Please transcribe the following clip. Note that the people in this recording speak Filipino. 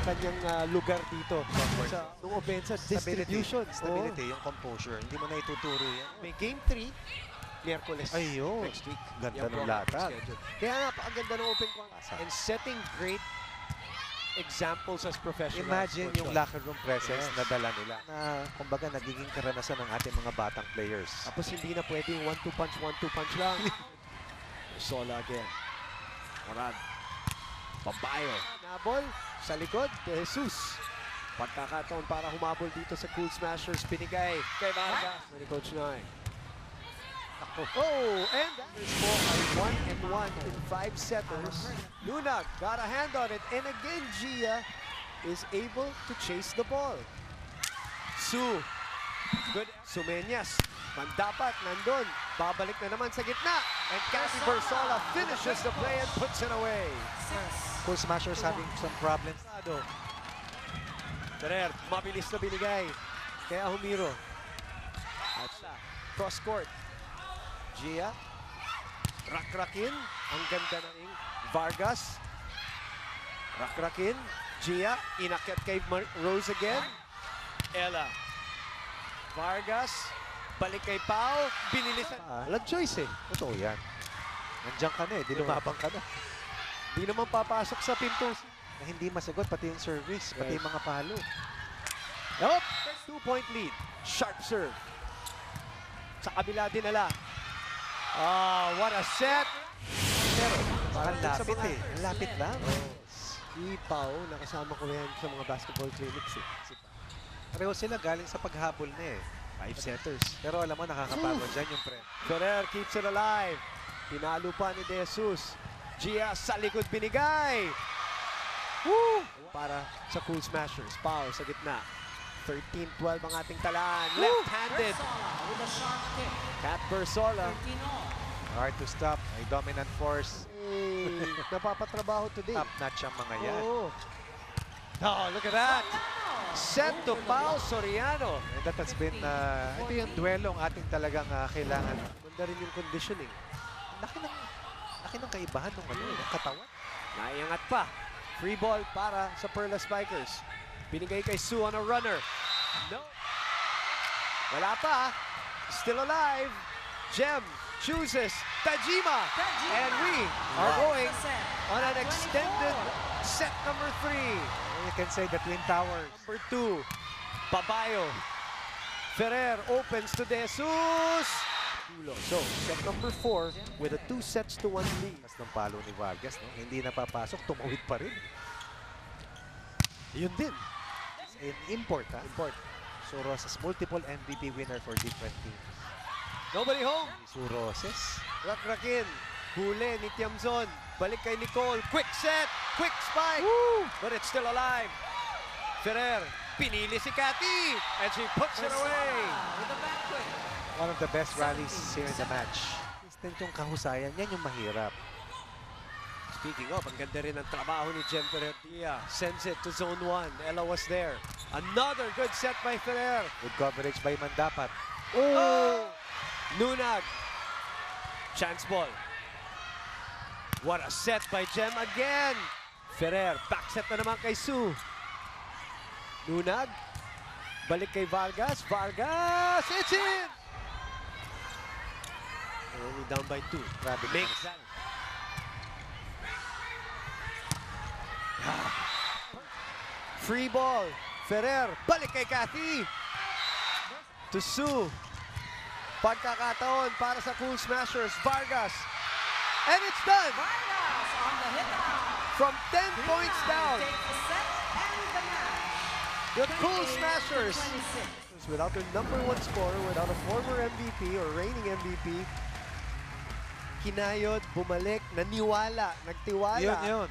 kanyang lugar dito. Sa nung offensive distribution. Stability, yung composure. Hindi mo na ituturo yan. May game 3, Miyerkules Ayun. next week. Ganda Yung ng program latag. schedule. Kaya napakaganda ng open qualifier. And setting great examples as professionals. Imagine for yung sure. locker room presence Yes. na dala nila. Na kumbaga nagiging karanasan ng ating mga batang players. Tapos hindi na pwedeng 1-2 punch lang. Sola again. Moran. Babayo. Nabol sa likod. De Jesus. Pagkakataon para humabol dito sa Cool Smashers. Pinigay kay Vargas. Ni Coach Noy. Oh, and there's po ay 1-1 in 5 setters. Lunag got a hand on it. And again, Gia is able to chase the ball. Su. Good. Sumeñas. Mandapat, nandun. Babalik na naman sa gitna. And Cathy Bersola finishes the play and puts it away. Cool Smashers having some problems. Ferrer, mabilis na binigay. Kaya Humiro. At cross court. Gia. Rakrakin. Ang ganda na ring. Vargas. Rakrakin. Gia. Inakyat kay Rose again. Ella. Vargas. Balik kay Pau. Binilisan. Walang choice eh. Totoo yan. Nandiyan ka na eh. Dinumabang ka na. Di naman papasok sa pinto. Na hindi masagot pati yung service, pati yung mga palo. Yup! 2-point lead. Sharp serve. Sa kabila dinala. What a set! Pero, Ang lapit eh. Ang lapit lang. Si Pau, nakasama ko yan sa mga basketball clinics eh. Pareho sila galing sa paghabol na eh. 5 setters. Pero alam mo, nakakapagod dyan yung pre. Ferrer keeps it alive. Pinalo pa ni De Jesus. Gia sa likod binigay. Woo! Para sa Cool Smashers. Pau sa gitna. 13-12 ang ating talaan. Left-handed. Cat Bersola. Hard to stop. May dominant force. Napapatrabaho today. Top-notch ang mga yan. Oh, look at that. Set to Pau Soriano. And that has been, ito yung duelong ating talagang kailangan. Ganda rin yung conditioning. Laki ng kaibahan ng ng katawan. Naiangat pa. Free ball para sa Perla Spikers. Binigay kay Sue on a runner. No. Wala pa. Still alive. Jem chooses Tajima. And we are going on an extended set number 3. You can say the Twin Towers. Number 2. Babayo. Ferrer opens to De Jesus. So, set number 4 with a 2 sets to 1 lead. Mas ng palo ni Vargas, no? Hindi napapasok, tumawid pa rin. Yun din. An import, ha? Import. So, Rosas, multiple MVP winner for different teams. Nobody home. So, Roses. Rakrakin. Huli ni Tiamzon. Balik kay Nicole. Quick set. Quick spike. But it's still alive. Ferrer. Pinili si Cathy. And she puts it away. One of the best rallies here in the match. Instant yung kahusayan, yan yung mahirap. Speaking of, ang ganda rin ang trabaho ni Jem Ferrer. Sends it to zone 1. Ella was there. Another good set by Ferrer. Good coverage by Mandapat. Oh! Nunag. Chance ball. What a set by Jem again. Ferrer. Back set na naman kay Sue. Nunag. Balik kay Vargas. Vargas. It's in! They're only down by 2. Grabe Makes that. Free ball. Ferrer. Balik kay Cathy. To Sue. Pagkakataon para sa Cool Smashers. Vargas. And it's done. From 10 points down. The Cool Smashers. Without their number 1 scorer, without a former MVP or reigning MVP, kinayod, bumalik, naniwala, nagtiwala. Yun.